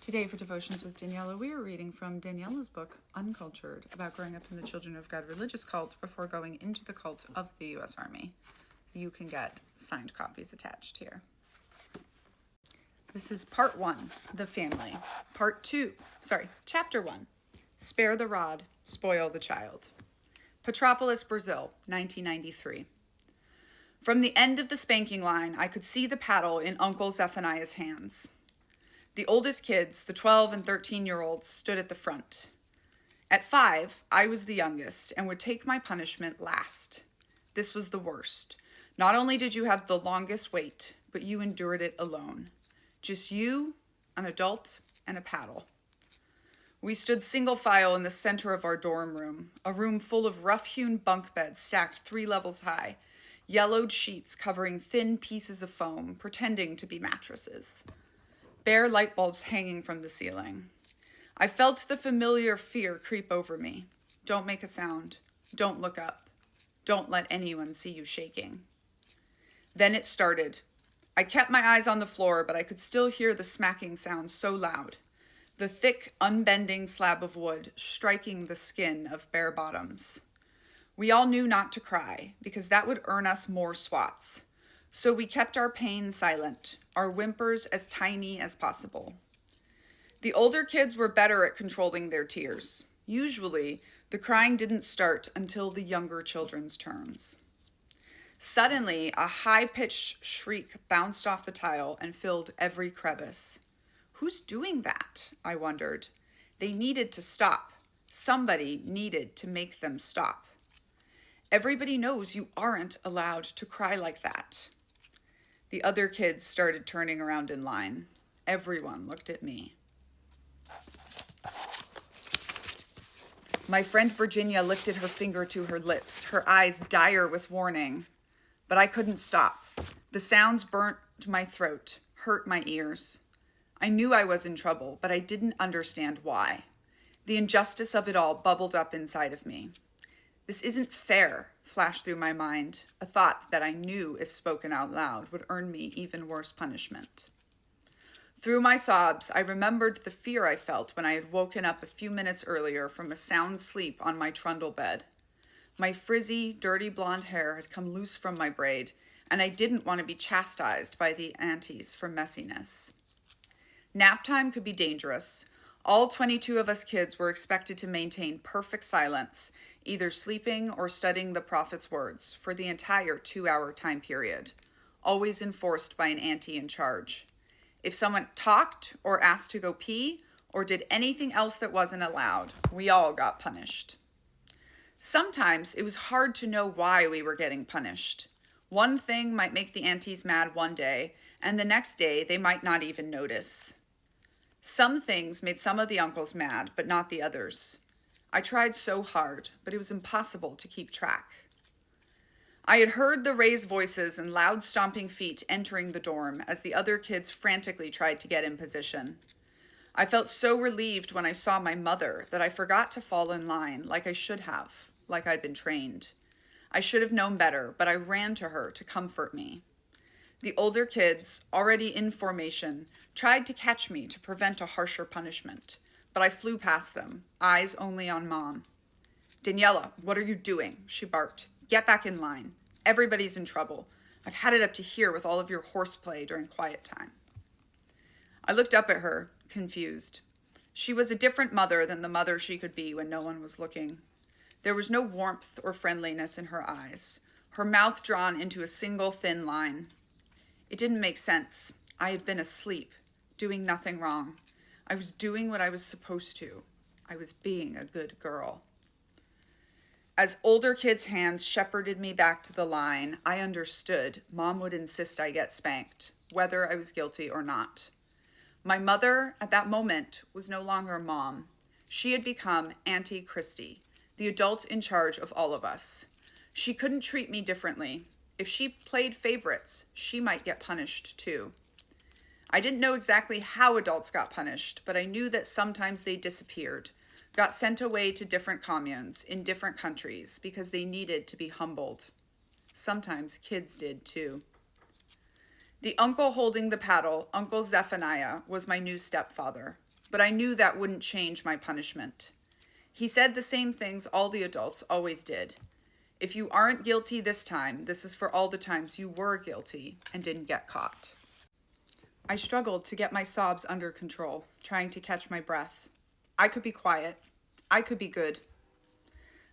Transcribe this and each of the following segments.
Today for Devotions with Daniella, we are reading from Daniella's book, Uncultured, about growing up in the Children of God religious cult before going into the cult of the U.S. Army. You can get signed copies attached here. This is part 1, The Family. Chapter 1, Spare the Rod, Spoil the Child. Petropolis, Brazil, 1993. From the end of the spanking line, I could see the paddle in Uncle Zephaniah's hands. The oldest kids, the 12 and 13-year-olds, stood at the front. At 5, I was the youngest and would take my punishment last. This was the worst. Not only did you have the longest wait, but you endured it alone. Just you, an adult, and a paddle. We stood single file in the center of our dorm room, a room full of rough-hewn bunk beds stacked 3 levels high, yellowed sheets covering thin pieces of foam, pretending to be mattresses. Bare light bulbs hanging from the ceiling. I felt the familiar fear creep over me. Don't make a sound. Don't look up. Don't let anyone see you shaking. Then it started. I kept my eyes on the floor, but I could still hear the smacking sound so loud. The thick, unbending slab of wood striking the skin of bare bottoms. We all knew not to cry, because that would earn us more swats. So we kept our pain silent, our whimpers as tiny as possible. The older kids were better at controlling their tears. Usually, the crying didn't start until the younger children's turns. Suddenly, a high-pitched shriek bounced off the tile and filled every crevice. Who's doing that? I wondered. They needed to stop. Somebody needed to make them stop. Everybody knows you aren't allowed to cry like that. The other kids started turning around in line. Everyone looked at me. My friend Virginia lifted her finger to her lips, her eyes dire with warning. But I couldn't stop. The sounds burnt my throat, hurt my ears. I knew I was in trouble, but I didn't understand why. The injustice of it all bubbled up inside of me. This isn't fair, flashed through my mind, a thought that I knew, if spoken out loud, would earn me even worse punishment. Through my sobs, I remembered the fear I felt when I had woken up a few minutes earlier from a sound sleep on my trundle bed. My frizzy, dirty blonde hair had come loose from my braid, and I didn't want to be chastised by the aunties for messiness. Nap time could be dangerous. All 22 of us kids were expected to maintain perfect silence, either sleeping or studying the prophet's words, for the entire 2-hour time period, always enforced by an auntie in charge. If someone talked or asked to go pee or did anything else that wasn't allowed, we all got punished. Sometimes it was hard to know why we were getting punished. One thing might make the aunties mad one day, and the next day they might not even notice. Some things made some of the uncles mad, but not the others. I tried so hard, but it was impossible to keep track. I had heard the raised voices and loud stomping feet entering the dorm as the other kids frantically tried to get in position. I felt so relieved when I saw my mother that I forgot to fall in line like I should have, like I'd been trained. I should have known better, but I ran to her to comfort me. The older kids, already in formation, tried to catch me to prevent a harsher punishment, but I flew past them, eyes only on Mom. "Daniella, what are you doing?" she barked. "Get back in line. Everybody's in trouble. I've had it up to here with all of your horseplay during quiet time." I looked up at her, confused. She was a different mother than the mother she could be when no one was looking. There was no warmth or friendliness in her eyes, her mouth drawn into a single thin line. It didn't make sense. I had been asleep, doing nothing wrong. I was doing what I was supposed to. I was being a good girl. As older kids' hands shepherded me back to the line, I understood Mom would insist I get spanked, whether I was guilty or not. My mother, at that moment, was no longer Mom. She had become Auntie Christie, the adult in charge of all of us. She couldn't treat me differently. If she played favorites, she might get punished too. I didn't know exactly how adults got punished, but I knew that sometimes they disappeared, got sent away to different communes in different countries because they needed to be humbled. Sometimes kids did too. The uncle holding the paddle, Uncle Zephaniah, was my new stepfather. but I knew that wouldn't change my punishment. He said the same things all the adults always did. If you aren't guilty this time, this is for all the times you were guilty and didn't get caught. I struggled to get my sobs under control, trying to catch my breath. I could be quiet. I could be good.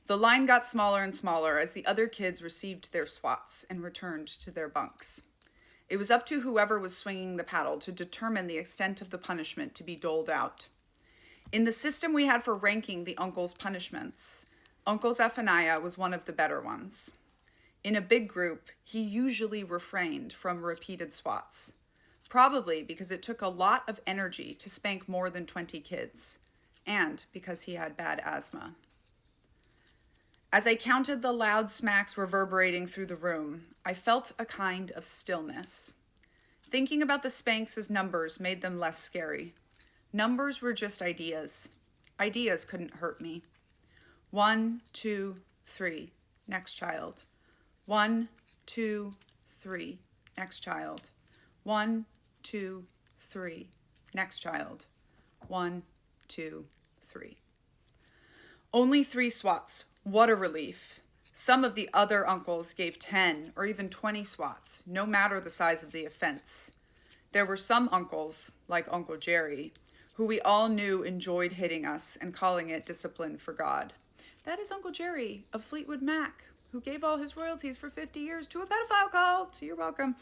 The line got smaller and smaller as the other kids received their swats and returned to their bunks. It was up to whoever was swinging the paddle to determine the extent of the punishment to be doled out. In the system we had for ranking the uncles' punishments, Uncle Zephaniah was one of the better ones. In a big group, he usually refrained from repeated swats, probably because it took a lot of energy to spank more than 20 kids, and because he had bad asthma. As I counted the loud smacks reverberating through the room, I felt a kind of stillness. Thinking about the spanks as numbers made them less scary. Numbers were just ideas. Ideas couldn't hurt me. 1, 2, 3, next child. 1, 2, 3, next child. 1, 2, 3, next child. 1, 2, 3. Only 3 swats. What a relief. Some of the other uncles gave 10 or even 20 swats, no matter the size of the offense. There were some uncles, like Uncle Jerry, who we all knew enjoyed hitting us and calling it discipline for God. That is Uncle Jerry of Fleetwood Mac, who gave all his royalties for 50 years to a pedophile cult. You're welcome.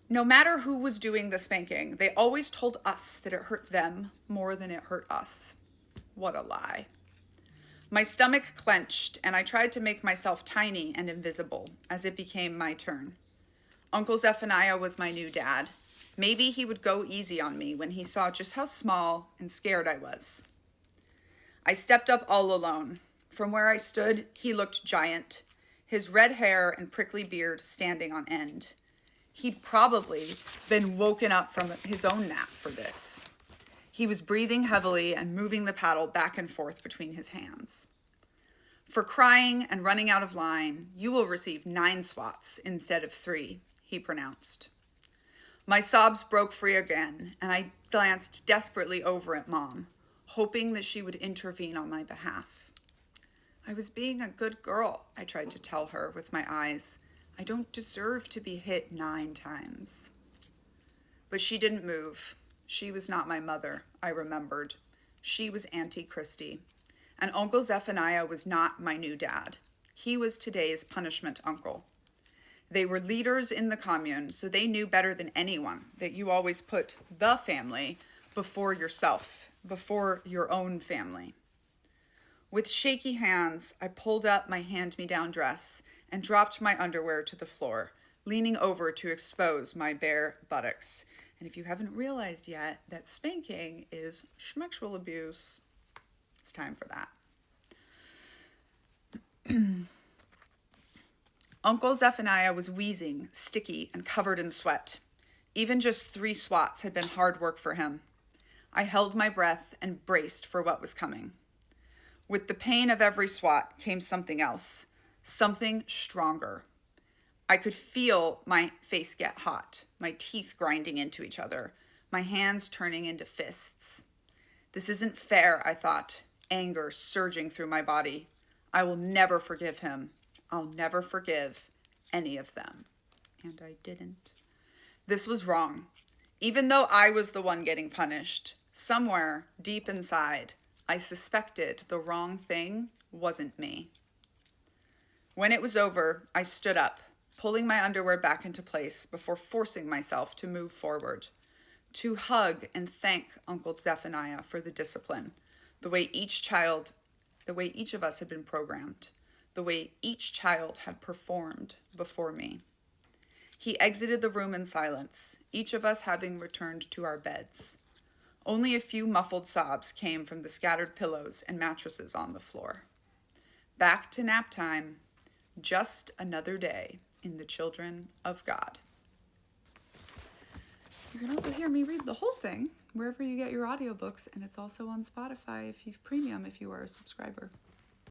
No matter who was doing the spanking, they always told us that it hurt them more than it hurt us. What a lie. My stomach clenched, and I tried to make myself tiny and invisible as it became my turn. Uncle Zephaniah was my new dad. Maybe he would go easy on me when he saw just how small and scared I was. I stepped up all alone. From where I stood, he looked giant, his red hair and prickly beard standing on end. He'd probably been woken up from his own nap for this. He was breathing heavily and moving the paddle back and forth between his hands. For crying and running out of line, you will receive 9 swats instead of 3, he pronounced. My sobs broke free again, and I glanced desperately over at Mom, hoping that she would intervene on my behalf. I was being a good girl, I tried to tell her with my eyes. I don't deserve to be hit 9 times. But she didn't move. She was not my mother, I remembered. She was Auntie Christie. And Uncle Zephaniah was not my new dad. He was today's punishment uncle. They were leaders in the commune, so they knew better than anyone that you always put the family before yourself, before your own family. With shaky hands, I pulled up my hand-me-down dress and dropped my underwear to the floor, leaning over to expose my bare buttocks. And if you haven't realized yet that spanking is schmexual abuse, it's time for that. Uncle Zephaniah was wheezing, sticky, and covered in sweat. Even just 3 swats had been hard work for him. I held my breath and braced for what was coming. With the pain of every swat came something else, something stronger. I could feel my face get hot, my teeth grinding into each other, my hands turning into fists. This isn't fair, I thought, anger surging through my body. I will never forgive him. I'll never forgive any of them. And I didn't. This was wrong. Even though I was the one getting punished, somewhere deep inside, I suspected the wrong thing wasn't me. When it was over, I stood up, pulling my underwear back into place before forcing myself to move forward, to hug and thank Uncle Zephaniah for the discipline, the way each of us had been programmed, the way each child had performed before me. He exited the room in silence, each of us having returned to our beds. Only a few muffled sobs came from the scattered pillows and mattresses on the floor. Back to nap time, just another day in the children of God. You can also hear me read the whole thing wherever you get your audiobooks, and it's also on Spotify if you've premium if you are a subscriber.